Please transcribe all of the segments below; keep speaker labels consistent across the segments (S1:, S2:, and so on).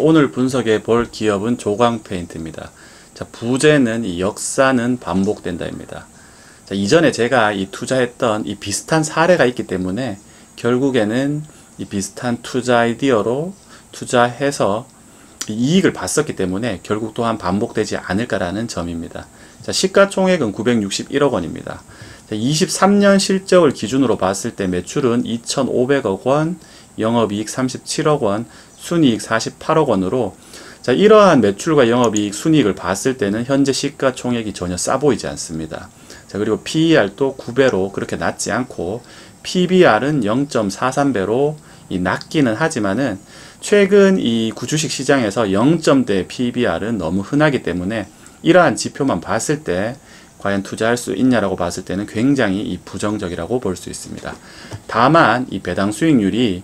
S1: 오늘 분석해 볼 기업은 조광페인트입니다. 자, 부제는 이 역사는 반복된다입니다. 자, 이전에 제가 이 투자했던 이 비슷한 사례가 있기 때문에 결국에는 이 비슷한 투자 아이디어로 투자해서 이익을 봤었기 때문에 결국 또한 반복되지 않을까라는 점입니다. 자, 시가총액은 961억 원입니다. 자, 23년 실적을 기준으로 봤을 때 매출은 2,500억 원, 영업이익 37억 원, 순이익 48억 원으로 자, 이러한 매출과 영업이익, 순이익을 봤을 때는 현재 시가총액이 전혀 싸 보이지 않습니다. 자, 그리고 PER도 9배로 그렇게 낮지 않고 PBR은 0.43배로 낮기는 하지만은 최근 이 주식 시장에서 0점대 PBR은 너무 흔하기 때문에 이러한 지표만 봤을 때 과연 투자할 수 있냐라고 봤을 때는 굉장히 부정적이라고 볼 수 있습니다. 다만 이 배당 수익률이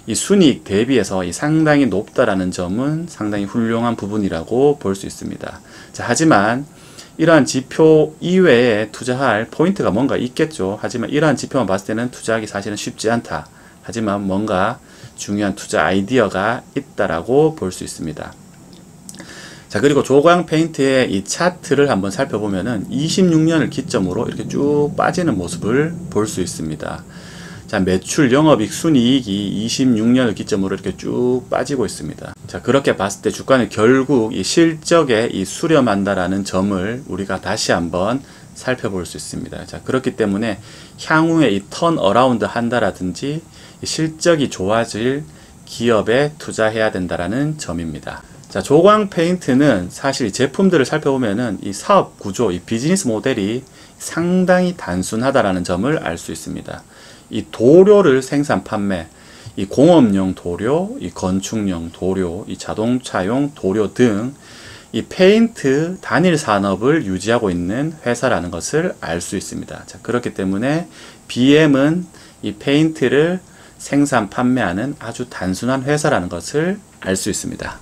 S1: 이 순이익 대비해서 상당히 높다라는 점은 상당히 훌륭한 부분이라고 볼 수 있습니다. 자, 하지만 이러한 지표 이외에 투자할 포인트가 뭔가 있겠죠. 하지만 이러한 지표만 봤을 때는 투자하기 사실은 쉽지 않다. 하지만 뭔가 중요한 투자 아이디어가 있다라고 볼 수 있습니다. 자, 그리고 조광페인트의 이 차트를 한번 살펴보면은 26년을 기점으로 이렇게 쭉 빠지는 모습을 볼 수 있습니다. 자, 매출, 영업이익, 순이익이 26년을 기점으로 이렇게 쭉 빠지고 있습니다. 자, 그렇게 봤을 때 주가는 결국 이 실적에 수렴한다라는 점을 우리가 다시 한번 살펴볼 수 있습니다. 자, 그렇기 때문에 향후에 이 턴어라운드 한다라든지 실적이 좋아질 기업에 투자해야 된다라는 점입니다. 자, 조광페인트는 사실 제품들을 살펴보면은 이 사업 구조, 이 비즈니스 모델이 상당히 단순하다라는 점을 알 수 있습니다. 이 도료를 생산 판매, 이 공업용 도료, 이 건축용 도료, 이 자동차용 도료 등 이 페인트 단일 산업을 유지하고 있는 회사라는 것을 알 수 있습니다. 자, 그렇기 때문에 BM은 이 페인트를 생산 판매하는 아주 단순한 회사라는 것을 알 수 있습니다.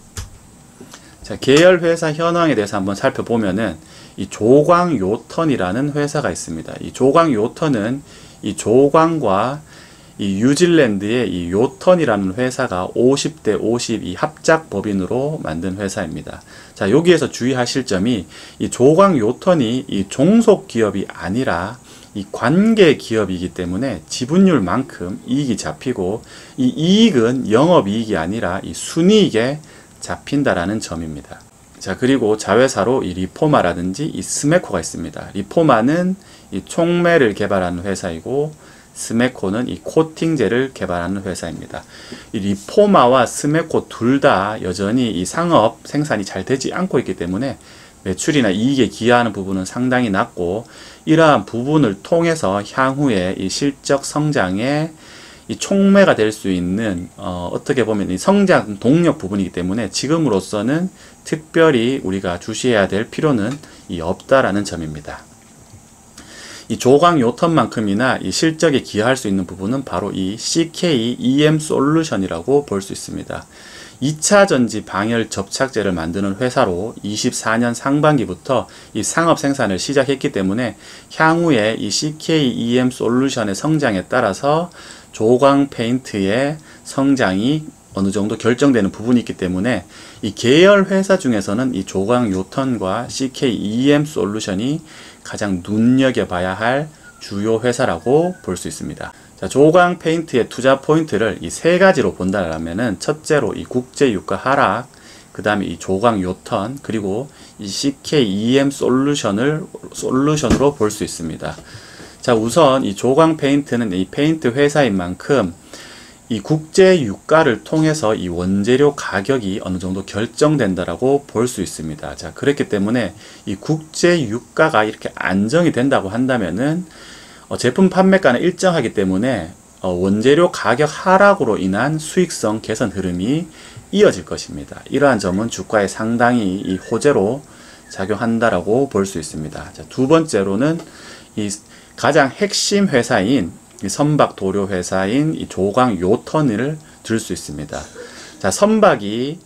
S1: 자, 계열 회사 현황에 대해서 한번 살펴보면은 이 조광요턴이라는 회사가 있습니다. 이 조광요턴은 이 조광과 이 뉴질랜드의 이 요턴이라는 회사가 50대 50 이 합작 법인으로 만든 회사입니다. 자, 여기에서 주의하실 점이 이 조광요턴이 이 종속 기업이 아니라 이 관계 기업이기 때문에 지분율만큼 이익이 잡히고 이 이익은 영업이익이 아니라 이 순이익에 잡힌다라는 점입니다. 자, 그리고 자회사로 이 리포마라든지 이 스메코가 있습니다. 리포마는 이 촉매를 개발하는 회사이고 스메코는 이 코팅제를 개발하는 회사입니다. 이 리포마와 스메코 둘 다 여전히 이 상업 생산이 잘 되지 않고 있기 때문에 매출이나 이익에 기여하는 부분은 상당히 낮고 이러한 부분을 통해서 향후에 이 실적 성장에 이 촉매가 될 수 있는 어떻게 보면 이 성장 동력 부분이기 때문에 지금으로서는 특별히 우리가 주시해야 될 필요는 없다라는 점입니다. 이 조광요턴만큼이나 이 실적에 기여할 수 있는 부분은 바로 이 CK EM 솔루션이라고 볼 수 있습니다. 2차 전지 방열 접착제를 만드는 회사로 24년 상반기부터 이 상업 생산을 시작했기 때문에 향후에 이 CK EM 솔루션의 성장에 따라서 조광페인트의 성장이 어느 정도 결정되는 부분이 있기 때문에 이 계열 회사 중에서는 이 조광요턴과 CK EM 솔루션이 가장 눈여겨봐야 할 주요 회사라고 볼 수 있습니다. 자, 조광페인트의 투자 포인트를 이 세 가지로 본다면은 첫째로 이 국제 유가 하락, 그 다음에 이 조광요턴, 그리고 이 CK EM 솔루션으로 볼 수 있습니다. 자, 우선 이 조광페인트는 이 페인트 회사인 만큼 이 국제 유가를 통해서 이 원재료 가격이 어느 정도 결정된다라고 볼 수 있습니다. 자, 그렇기 때문에 이 국제 유가가 이렇게 안정이 된다고 한다면은 제품 판매가는 일정하기 때문에 원재료 가격 하락으로 인한 수익성 개선 흐름이 이어질 것입니다. 이러한 점은 주가에 상당히 이 호재로 작용한다라고 볼 수 있습니다. 자, 두 번째로는 이 가장 핵심 회사인 이 선박 도료 회사인 이 조광요턴을 들 수 있습니다. 자, 선박이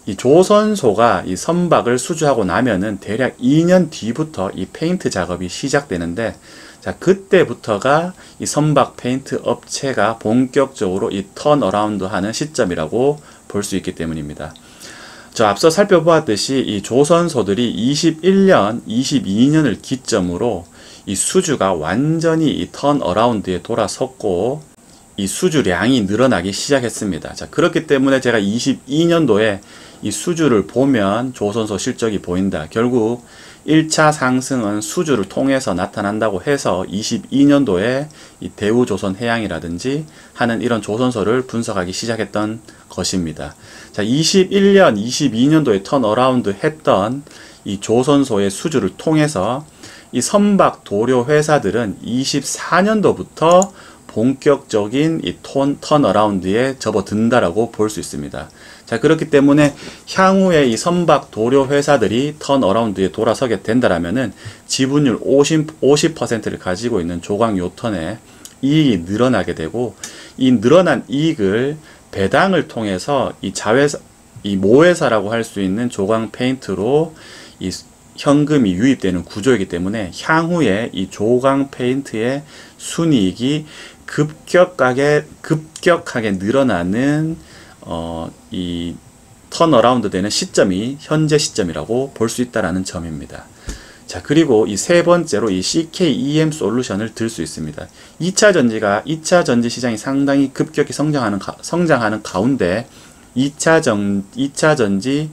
S1: 이 조선소가 이 선박을 수주하고 나면은 대략 2년 뒤부터 이 페인트 작업이 시작되는데, 자, 그때부터가 이 선박 페인트 업체가 본격적으로 이 턴어라운드 하는 시점이라고 볼 수 있기 때문입니다. 저 앞서 살펴보았듯이 이 조선소들이 21년, 22년을 기점으로 이 수주가 완전히 이 턴어라운드에 돌아섰고 이 수주량이 늘어나기 시작했습니다. 자, 그렇기 때문에 제가 22년도에 이 수주를 보면 조선소 실적이 보인다. 결국 1차 상승은 수주를 통해서 나타난다고 해서 22년도에 이 대우조선해양이라든지 하는 이런 조선소를 분석하기 시작했던 것입니다. 자, 21년, 22년도에 턴어라운드 했던 이 조선소의 수주를 통해서 이 선박 도료 회사들은 24년도부터 본격적인 이 턴어라운드에 접어든다라고 볼 수 있습니다. 자, 그렇기 때문에 향후에 이 선박 도료 회사들이 턴어라운드에 돌아서게 된다라면은 지분율 50%를 가지고 있는 조광 요턴의 이익이 늘어나게 되고, 이 늘어난 이익을 배당을 통해서 이 모회사라고 할 수 있는 조광 페인트로 이 현금이 유입되는 구조이기 때문에 향후에 이 조광 페인트의 순이익이 급격하게 늘어나는 이 턴어라운드 되는 시점이 현재 시점이라고 볼 수 있다라는 점입니다. 자, 그리고 이 세 번째로 이 CKEM 솔루션을 들 수 있습니다. 2차 전지 시장이 상당히 급격히 성장하는 가운데 2차 전지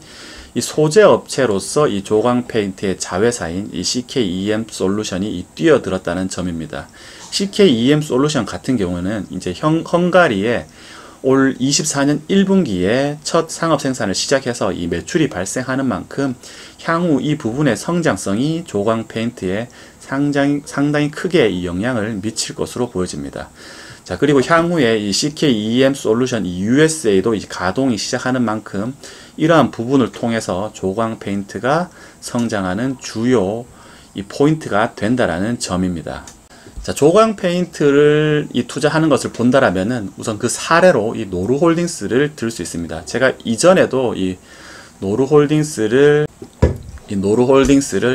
S1: 이 소재 업체로서 이 조광 페인트의 자회사인 이 CKEM 솔루션이 뛰어들었다는 점입니다. CKEM 솔루션 같은 경우는 이제 헝가리에 올 24년 1분기에 첫 상업 생산을 시작해서 이 매출이 발생하는 만큼 향후 이 부분의 성장성이 조광 페인트에 상당히 크게 이 영향을 미칠 것으로 보여집니다. 자, 그리고 향후에 이 CKEM 솔루션 이 USA도 이제 가동이 시작하는 만큼 이러한 부분을 통해서 조광 페인트가 성장하는 주요 이 포인트가 된다라는 점입니다. 자, 조광 페인트를 투자하는 것을 본다라면은 우선 그 사례로 이 노루홀딩스를 들 수 있습니다. 제가 이전에도 이 노루홀딩스를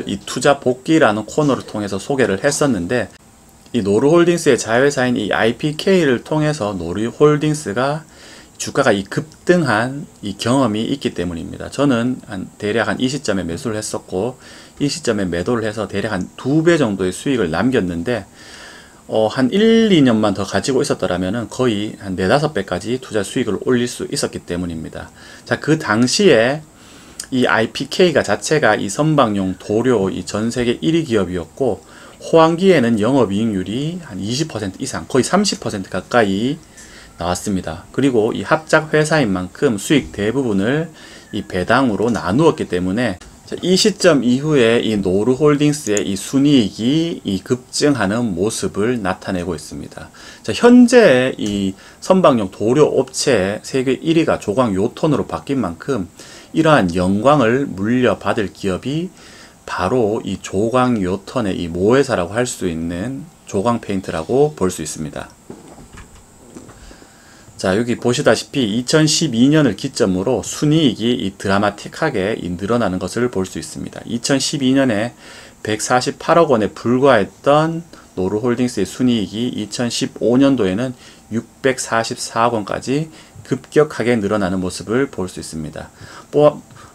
S1: 이 투자 복귀라는 코너를 통해서 소개를 했었는데, 이 노루홀딩스의 자회사인 이 IPK를 통해서 노루홀딩스가 주가가 급등한 이 경험이 있기 때문입니다. 저는 대략 이 시점에 매수를 했었고, 이 시점에 매도를 해서 대략 한 2배 정도의 수익을 남겼는데, 한 1, 2년만 더 가지고 있었더라면 거의 한 4, 5배까지 투자 수익을 올릴 수 있었기 때문입니다. 자, 그 당시에 이 IPK가 자체가 이 선박용 도료 이 전 세계 1위 기업이었고, 호황기에는 영업이익률이 한 20% 이상, 거의 30% 가까이 나왔습니다. 그리고 이 합작 회사인 만큼 수익 대부분을 이 배당으로 나누었기 때문에 이 시점 이후에 이 노루홀딩스의 이 순이익이 급증하는 모습을 나타내고 있습니다. 자, 현재 이 선박용 도료 업체 세계 1위가 조광 요턴으로 바뀐 만큼 이러한 영광을 물려받을 기업이 바로 이 조광 요턴의 이 모회사라고 할 수 있는 조광 페인트라고 볼 수 있습니다. 자, 여기 보시다시피 2012년을 기점으로 순이익이 드라마틱하게 늘어나는 것을 볼 수 있습니다. 2012년에 148억 원에 불과했던 노루홀딩스의 순이익이 2015년도에는 644억 원까지 급격하게 늘어나는 모습을 볼 수 있습니다.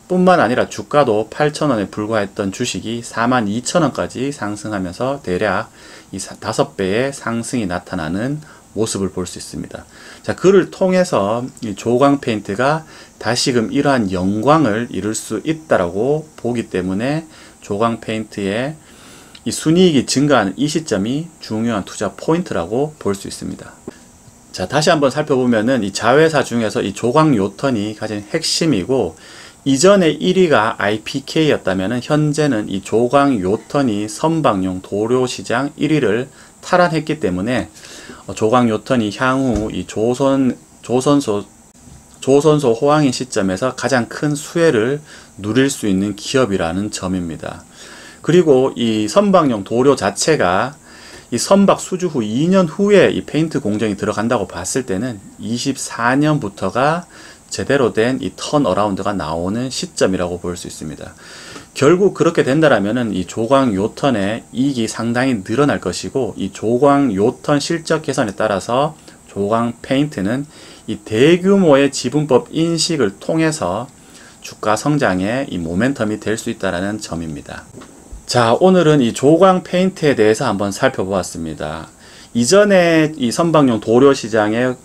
S1: 뿐만 아니라 주가도 8,000원에 불과했던 주식이 42,000원까지 상승하면서 대략 이 5배의 상승이 나타나는 모습을 볼 수 있습니다. 자, 그를 통해서 이 조광 페인트가 다시금 이러한 영광을 이룰 수 있다라고 보기 때문에 조광 페인트의 이 순이익이 증가하는 이 시점이 중요한 투자 포인트라고 볼 수 있습니다. 자, 다시 한번 살펴보면은 이 자회사 중에서 이 조광 요턴이 가장 핵심이고, 이전에 1위가 IPK였다면 현재는 이 조광 요턴이 선박용 도료 시장 1위를 탈환했기 때문에 조광 요턴이 향후 이 조선소 호황인 시점에서 가장 큰 수혜를 누릴 수 있는 기업이라는 점입니다. 그리고 이 선박용 도료 자체가 이 선박 수주 후 2년 후에 이 페인트 공정이 들어간다고 봤을 때는 24년부터가 제대로 된 이 턴어라운드가 나오는 시점이라고 볼 수 있습니다. 결국 그렇게 된다라면은 이 조광 요턴의 이익이 상당히 늘어날 것이고, 이 조광 요턴 실적 개선에 따라서 조광 페인트는 이 대규모의 지분법 인식을 통해서 주가 성장의 이 모멘텀이 될 수 있다는 점입니다. 자, 오늘은 이 조광 페인트에 대해서 한번 살펴보았습니다. 이전에 이 선박용 도료 시장의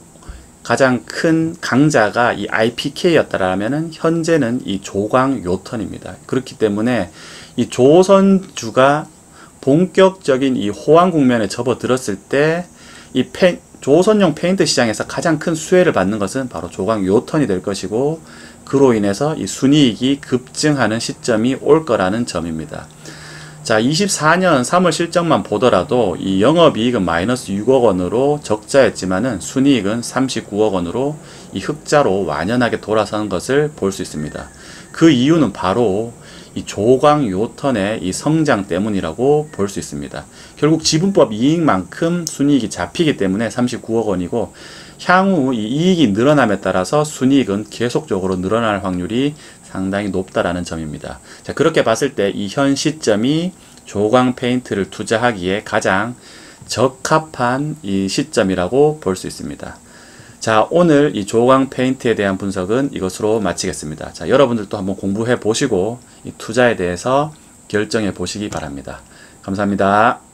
S1: 가장 큰 강자가 이 IPK였다라면은 현재는 이 조광 요턴입니다. 그렇기 때문에 이 조선주가 본격적인 이 호황 국면에 접어들었을 때 이 조선용 페인트 시장에서 가장 큰 수혜를 받는 것은 바로 조광 요턴이 될 것이고, 그로 인해서 이 순이익이 급증하는 시점이 올 거라는 점입니다. 자, 24년 3월 실적만 보더라도 이 영업이익은 마이너스 6억 원으로 적자였지만은 순이익은 39억 원으로 이 흑자로 완연하게 돌아선 것을 볼 수 있습니다. 그 이유는 바로 이 조광 요턴의 이 성장 때문이라고 볼 수 있습니다. 결국 지분법 이익만큼 순이익이 잡히기 때문에 39억 원이고, 향후 이 이익이 늘어남에 따라서 순이익은 계속적으로 늘어날 확률이 상당히 높다라는 점입니다. 자, 그렇게 봤을 때 이 현 시점이 조광 페인트를 투자하기에 가장 적합한 이 시점이라고 볼 수 있습니다. 자, 오늘 이 조광 페인트에 대한 분석은 이것으로 마치겠습니다. 자, 여러분들도 한번 공부해 보시고 이 투자에 대해서 결정해 보시기 바랍니다. 감사합니다.